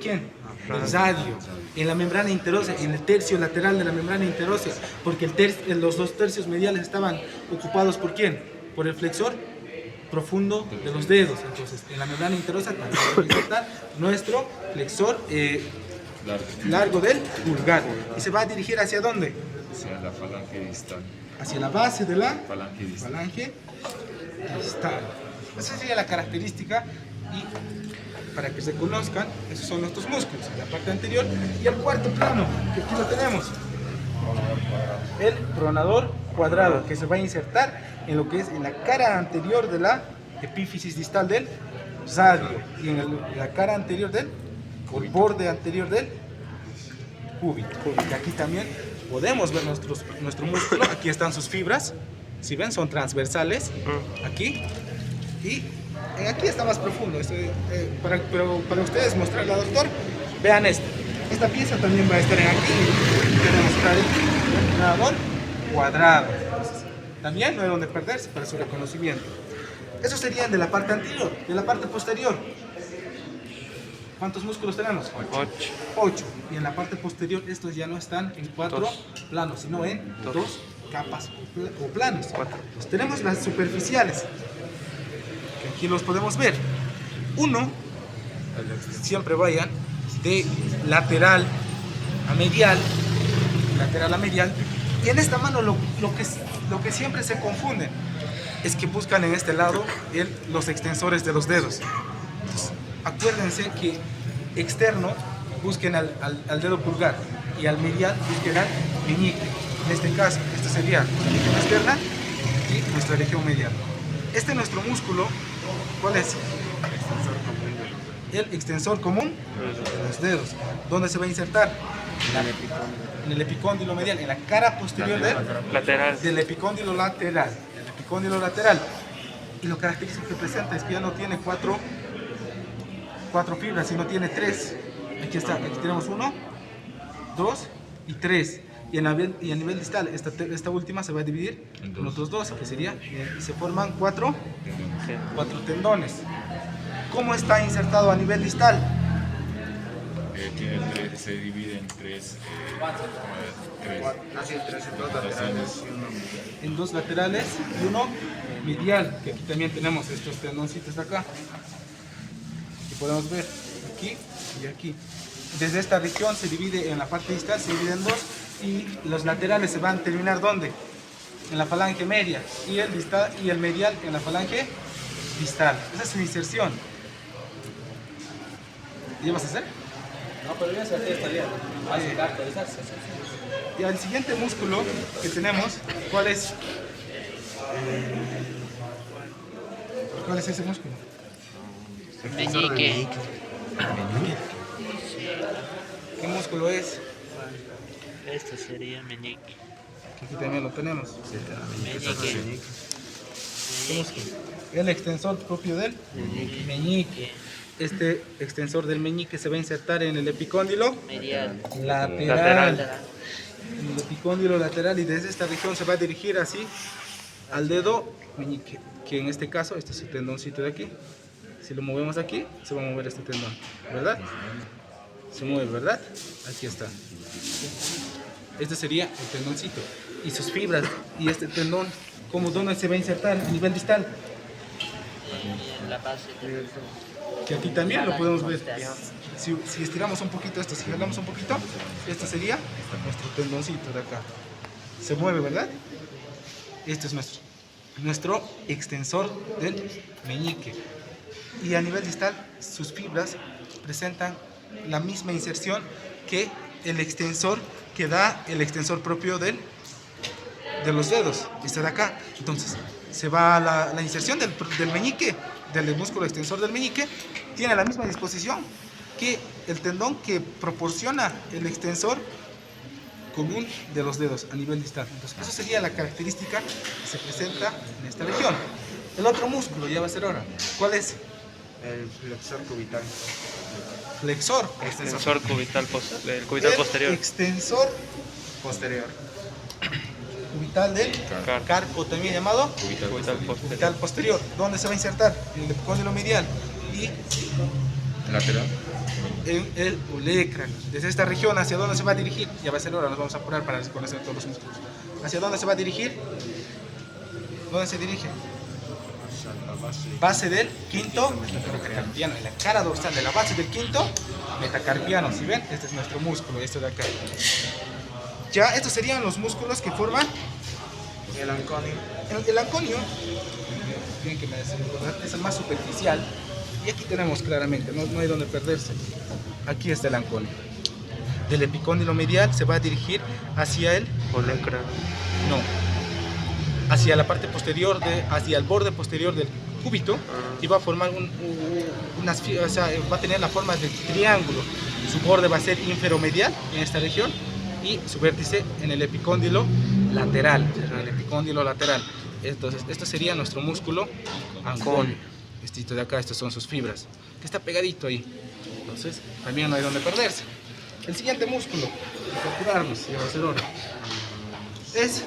quién? Del radio, en la membrana interósea, en el tercio lateral de la membrana interósea, porque los 2/3 mediales estaban ocupados ¿por quién? Por el flexor profundo de los dedos. Entonces, en la membrana interósea también vamos a insertar nuestro flexor largo del pulgar. ¿Y se va a dirigir hacia dónde? hacia la falange distal. Hacia la base de la Falange distal. falange distal. Esa sería la característica, y para que se conozcan, esos son nuestros músculos, la parte anterior. Y el cuarto plano, que aquí lo tenemos, el pronador cuadrado, que se va a insertar en lo que es en la cara anterior de la epífisis distal del radio y en la cara anterior del, o el borde anterior del cúbito. Y aquí también podemos ver nuestro músculo. Aquí están sus fibras, si ven, son transversales aquí, y aquí está más profundo. Pero para ustedes mostrarle al doctor, vean esto. Esta pieza también va a estar en aquí. Tenemos el pronador cuadrado. Entonces, también no hay donde perderse para su reconocimiento. Esos serían de la parte anterior. De la parte posterior, ¿cuántos músculos tenemos? 8. Y en la parte posterior estos ya no están en 4 planos, sino en 2 capas o planos. Pues tenemos las superficiales, que aquí los podemos ver. Uno, siempre vayan de lateral a medial, y en esta mano lo que siempre se confunden es que buscan en este lado los extensores de los dedos. Entonces, acuérdense que externo busquen al dedo pulgar, y al medial busquen al meñique. En este caso, esta sería la región externa y nuestra región medial. Este es nuestro músculo. ¿Cuál es? el extensor común de los dedos. ¿Dónde se va a insertar? En el epicóndilo medial, en la cara posterior del epicóndilo lateral. El epicóndilo lateral. Y lo característico que presenta es que ya no tiene cuatro fibras, sino tiene 3. Aquí está, aquí tenemos 1, 2 y 3. Y a nivel distal, esta última se va a dividir en otros 2, que sería, y se forman 4 tendones. ¿Cómo está insertado a nivel distal? Se divide en tres. Así, 3 en 2 laterales y 1 medial. En 2 laterales y 1 medial, que aquí también tenemos estos tendoncitos de acá. Y podemos ver aquí y aquí. Desde esta región se divide en la parte distal, se divide en 2 y los laterales se van a terminar ¿dónde? En la falange media y el distal y el medial en la falange distal. Esa es su inserción. ¿Y vas a hacer? No, pero ya se está bien. Va a caracterizarse. Y al siguiente músculo que tenemos, ¿cuál es? ¿Cuál es ese músculo? Meñique. ¿Qué músculo es? Esto sería meñique. Aquí también lo tenemos. Meñique. ¿Qué músculo? El extensor propio del meñique. Este extensor del meñique se va a insertar en el epicóndilo Medial. lateral. En el epicóndilo lateral, y desde esta región se va a dirigir así al dedo meñique, que en este caso este es el tendoncito de aquí. Si lo movemos aquí, se va a mover este tendón, ¿verdad? Se mueve, ¿verdad? Aquí está. Este sería el tendoncito y sus fibras, y este tendón, ¿dónde se va a insertar? A nivel distal, En la base del que aquí también lo podemos ver. Si estiramos un poquito esto, si jalamos un poquito, este sería nuestro tendoncito de acá. Se mueve, ¿verdad? Este es nuestro extensor del meñique. Y a nivel distal, sus fibras presentan la misma inserción que el extensor que da el extensor propio de los dedos. Este de acá. Entonces, se va a la inserción del meñique, del músculo extensor del meñique, tiene la misma disposición que el tendón que proporciona el extensor común de los dedos a nivel distal. Entonces, eso sería la característica que se presenta en esta región. El otro músculo ya va a ser ahora. ¿Cuál es? El flexor cubital. Flexor. Extensor cubital, el cubital posterior. Extensor Posterior. cubital del carpo, también llamado Cubital posterior. ¿Dónde se va a insertar? En el epicóndilo medial y Lateral. en el olecrac. Desde esta región, ¿hacia dónde se va a dirigir? Ya va a ser hora, nos vamos a apurar para conocer todos los músculos. ¿Hacia dónde se va a dirigir? ¿Dónde se dirige? Base del quinto metacarpiano, en la cara dorsal de la base del quinto metacarpiano. Si ven, este es nuestro músculo, este de acá. Ya, estos serían los músculos que forman El anconio. el anconio. Bien que me decís, es el más superficial. Y aquí tenemos claramente, no hay donde perderse. Aquí está el anconio. Del epicóndilo medial se va a dirigir hacia el olecrac. No, hacia la parte posterior, hacia el borde posterior del cúbito, y va a formar va a tener la forma de triángulo. Su borde va a ser inferomedial en esta región y su vértice en el epicóndilo lateral. Entonces, esto sería nuestro músculo anconio. Este de acá, estas son sus fibras, que está pegadito ahí. Entonces, también no hay donde perderse. El siguiente músculo, para curarnos, ya va a ser hora, es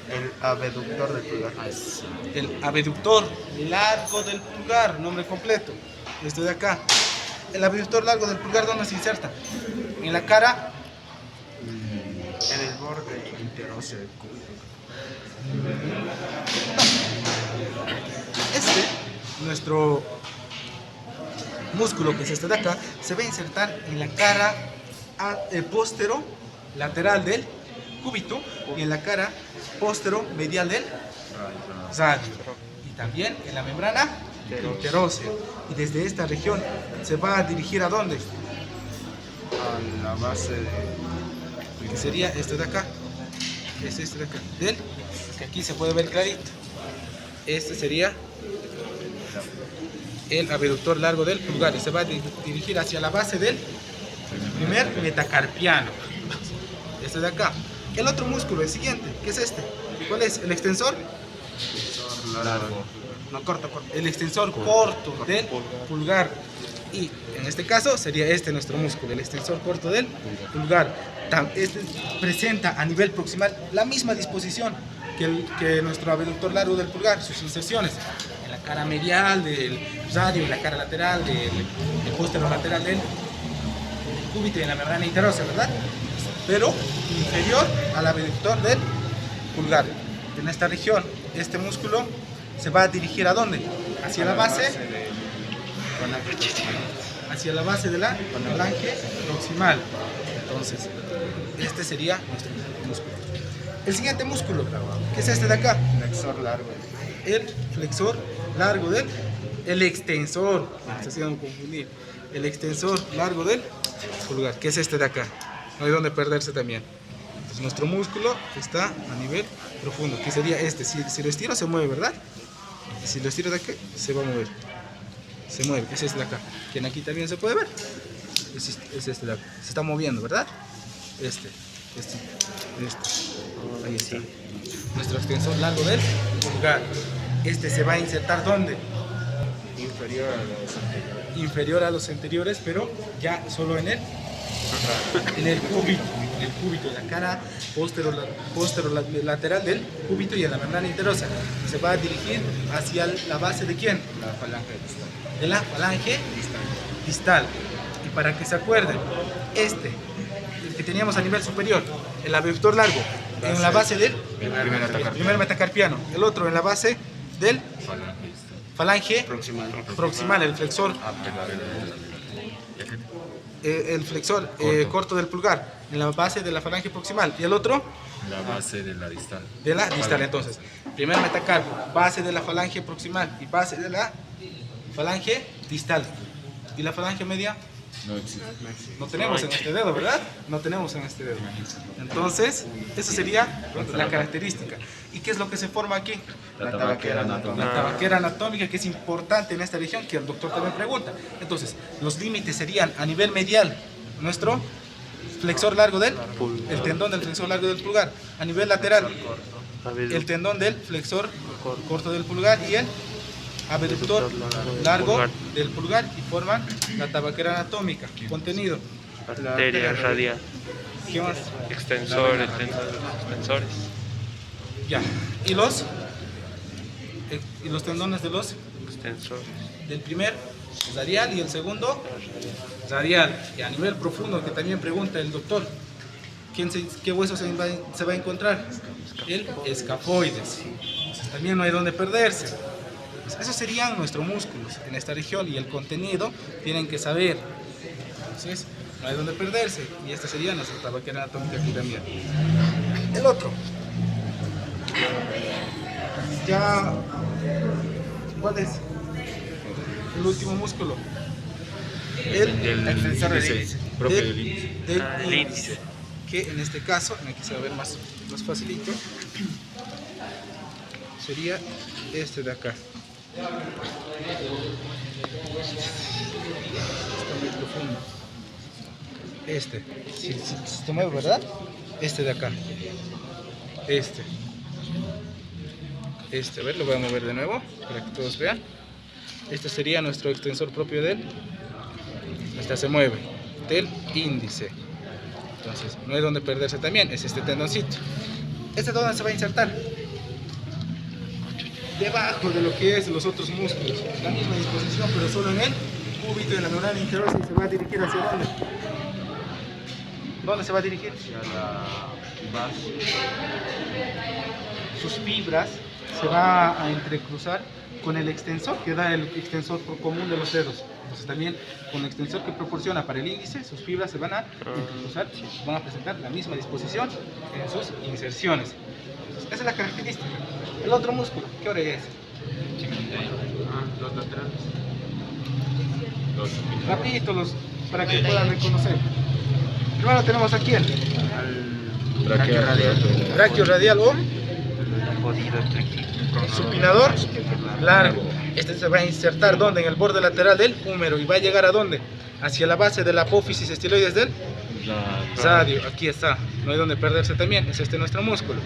El abductor del pulgar. el abductor largo del pulgar, nombre completo. Este de acá. El abductor largo del pulgar, ¿dónde se inserta? En la cara. En el borde interóseo del cúbito. Nuestro músculo, que es este de acá, se va a insertar en la cara postero lateral del cúbito y en la cara postero medial del radio, y también en la membrana interósea. Y desde esta región se va a dirigir ¿a dónde? A la base de... Que sería este de acá. Es este de acá. Que aquí se puede ver clarito. Este sería el abductor largo del pulgar y se va a dirigir hacia la base del primer metacarpiano. Este de acá. El otro músculo, el siguiente, ¿qué es este? ¿Cuál es? El extensor Largo. no corto. El extensor corto del pulgar. Y en este caso sería este nuestro músculo, el extensor corto del pulgar. Este presenta a nivel proximal la misma disposición que nuestro abductor largo del pulgar, sus inserciones en la cara medial del radio, en la cara lateral del posterolateral del cúbito y en la membrana interósea, ¿verdad? Pero inferior al abductor del pulgar. En esta región, este músculo se va a dirigir ¿a dónde? Hacia la base de la falange proximal. Entonces, este sería nuestro músculo. El siguiente músculo, ¿qué es este de acá? Flexor largo. El flexor largo del, el extensor, se hacían confundir, el extensor largo del pulgar, que es este de acá. No hay donde perderse también. Entonces, nuestro músculo está a nivel profundo, que sería este. Si lo estiro se mueve, ¿verdad? Si lo estiro de aquí, se va a mover. Se mueve, es este de acá. Quien aquí también se puede ver. Es este de acá. Se está moviendo, ¿verdad? Este. Ahí está. Nuestro extensor largo del pulgar. Este se va a insertar ¿dónde? Inferior a los anteriores, pero ya solo en el cúbito, en la cara posterolateral del cúbito y en la membrana interósea. Se va a dirigir hacia la base de ¿quién? La falange distal. De la falange distal. Y para que se acuerden, el que teníamos a nivel superior, el abductor largo, en la base del primer metacarpiano, el otro en la base del falange proximal, el flexor corto del pulgar, en la base de la falange proximal, y el otro La base de la distal. de la distal. Entonces, primer metacarpio, base de la falange proximal y base de la falange distal. ¿Y la falange media? No existe. No tenemos en este dedo, ¿verdad? No tenemos en este dedo. Entonces, esa sería la característica. ¿Y qué es lo que se forma aquí? La tabaquera anatómica. La tabaquera anatómica, que es importante en esta región, que el doctor también pregunta. Entonces, los límites serían a nivel medial, nuestro flexor largo del, el tendón del flexor largo del pulgar. A nivel lateral, el tendón del flexor corto del pulgar y el abductor largo del pulgar, y forman la tabaquera anatómica. Contenido. Arteria radial. ¿Qué más? Extensor, el tendón de los extensores. Ya. Y los tendones de los Extensores. del primer radial y el segundo radial. Y a nivel profundo, que también pregunta el doctor, ¿qué hueso se va a encontrar? El escafoides. Entonces, también no hay donde perderse. Pues esos serían nuestros músculos en esta región, y el contenido tienen que saber. Entonces, no hay donde perderse. Y esta sería nuestra tabaquera anatómica aquí también. El otro. Ya, ¿cuál es? El último músculo. El extensor del índice. Propio del del índice. del índice. Que en este caso, aquí se va a ver más facilito, sería este de acá. Está muy profundo. Si se mueve, ¿verdad? Este de acá. A ver, lo voy a mover de nuevo para que todos vean. Este sería nuestro extensor propio del. Esta se mueve, del índice. Entonces, no hay donde perderse también, es este tendoncito. ¿Este dónde se va a insertar? Debajo de lo que es los otros músculos. La misma disposición, pero solo en el cúbito de la membrana interósea. Y se va a dirigir hacia dónde. ¿Dónde se va a dirigir? Hacia la base. Sus fibras se va a entrecruzar con el extensor que da el extensor común de los dedos. Entonces también con el extensor que proporciona para el índice, sus fibras se van a entrecruzar, van a presentar la misma disposición en sus inserciones. Entonces, esa es la característica. El otro músculo, ¿qué hora es? Los laterales. Rapidito, para que puedan reconocer. Primero tenemos aquí el brachio radial o supinador largo. Este se va a insertar ¿dónde? En el borde lateral del húmero y va a llegar ¿a dónde? Hacia la base de la apófisis estiloides del radio. Aquí está, no hay donde perderse también, es este nuestro músculo.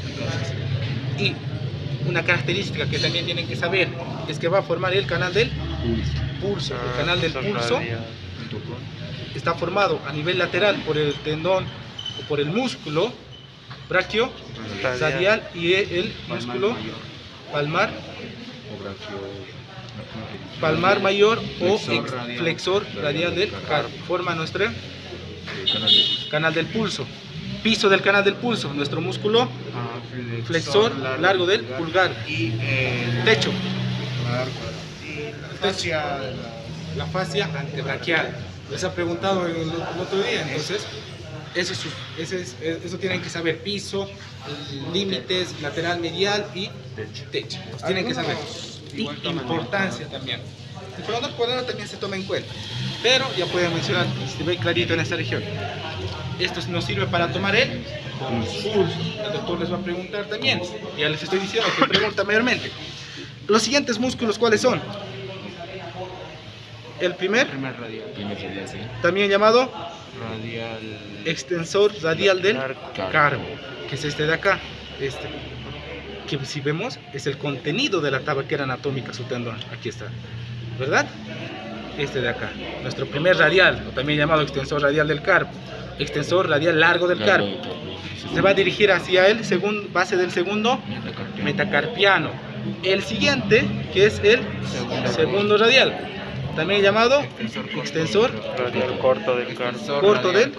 Entonces, y una característica que también tienen que saber es que va a formar el canal del pulso. El canal del pulso está formado a nivel lateral por el tendón o por el músculo braquio radial y el músculo palmar mayor o flexor radial del carpo. Forma nuestro canal del pulso. Piso del canal del pulso, nuestro músculo flexor largo del pulgar. Y Techo, la la fascia antebraquial. Les ha preguntado el otro día, entonces eso tienen que saber. Piso, límites, lateral medial y techo. Tienen que saber. Y importancia también. El corredor cuadrado también se toma en cuenta, pero ya pueden mencionar, se ve clarito en esta región. Esto nos sirve para tomar el pulso. El doctor les va a preguntar también. Ya les estoy diciendo que pregunta mayormente. Los siguientes músculos, ¿cuáles son? El primer radial. también llamado Radial. extensor radial del carpo, que es este de acá. Este, que si vemos es el contenido de la tabaquera anatómica, su tendón. Aquí está, ¿verdad? Este de acá, nuestro primer radial, o también llamado extensor radial del carpo, extensor radial largo del carpo. Se va a dirigir hacia el base del segundo metacarpiano. El siguiente, que es el segundo radial, también llamado extensor Radial corto del carpo. corto del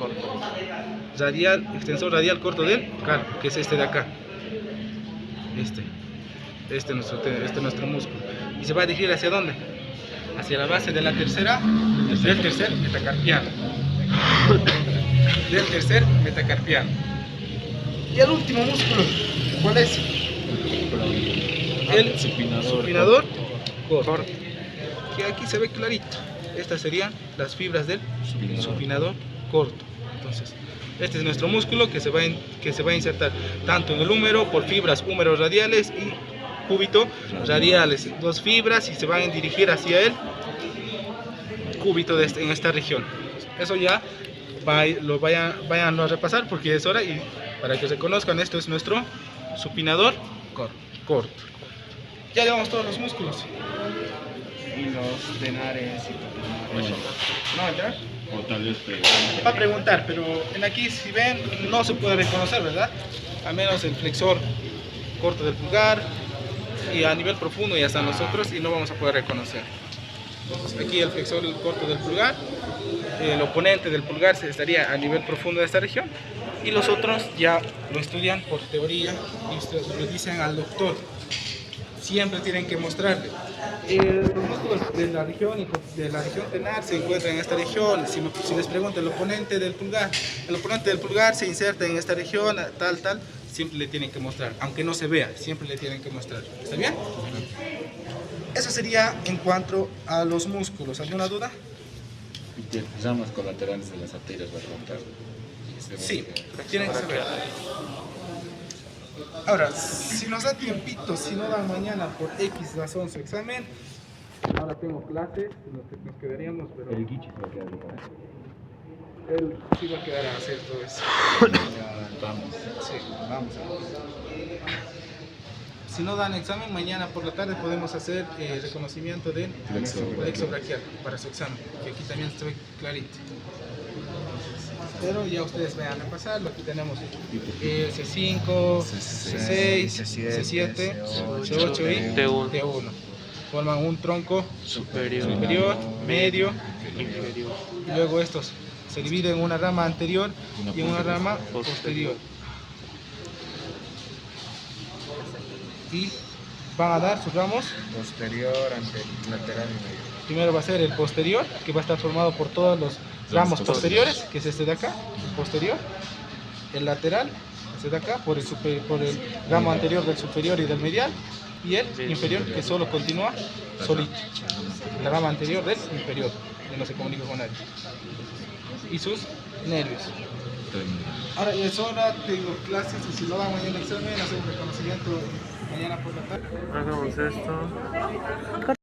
radial, extensor radial corto del carpo, que es este de acá. Este es nuestro músculo. Y se va a dirigir ¿hacia dónde? Hacia la base de la del tercer metacarpiano. Del tercer metacarpiano. Y el último músculo, ¿cuál es? El supinador corto. Que aquí se ve clarito. Estas serían las fibras del supinador corto. Entonces, este es nuestro músculo que se va a insertar tanto en el húmero por fibras húmeros radiales y cúbito radiales. Dos fibras y se van a dirigir hacia el cúbito en esta región. Eso ya vayan a repasar porque es hora, y para que se conozcan, esto es nuestro supinador corto. Ya llevamos todos los músculos. Y los tenares y ¿No entrar? O tal vez Va a preguntar, pero en aquí, si ven, no se puede reconocer, ¿verdad? Al menos el flexor corto del pulgar, y a nivel profundo ya están los otros y no vamos a poder reconocer. Entonces, aquí el flexor corto del pulgar, el oponente del pulgar estaría a nivel profundo de esta región, y los otros ya lo estudian por teoría y ustedes lo dicen al doctor. Siempre tienen que mostrarle. Los músculos de la región tenar se encuentran en esta región. Si les pregunto el oponente del pulgar se inserta en esta región, tal, siempre le tienen que mostrar, aunque no se vea, siempre le tienen que mostrar. ¿Está bien? Eso sería en cuanto a los músculos. ¿Alguna duda? ramas colaterales de las arterias vertebrales. Sí, tienen que saber. Ahora, si nos da tiempito, si no dan mañana por X razón su examen, ahora tengo clases, nos quedaríamos, pero El guichi se va a quedar igual. él sí va a quedar a hacer todo eso. Vamos. Sí, vamos. Si no dan examen, mañana por la tarde podemos hacer reconocimiento del plexo braquial para su examen, que aquí también se ve clarito. Pero ya ustedes vayan a repasarlo. Aquí tenemos C5, C6, C7, C8 y T1. Forman un tronco superior, medio, inferior. Y luego estos se dividen en una rama anterior y en una rama posterior. Y van a dar sus ramos posterior, anterior, lateral y medio. Primero va a ser el posterior, que va a estar formado por todos los ramos posteriores, que es este de acá, posterior. El lateral, este de acá, por el ramo anterior del superior y del medial. Y el inferior, que solo continúa solito. La rama anterior del inferior, que no se comunica con nadie. Y sus nervios. Ahora, es hora, tengo clases, y si no dan mañana examen, hacemos reconocimiento Mañana por la tarde. Hagamos esto.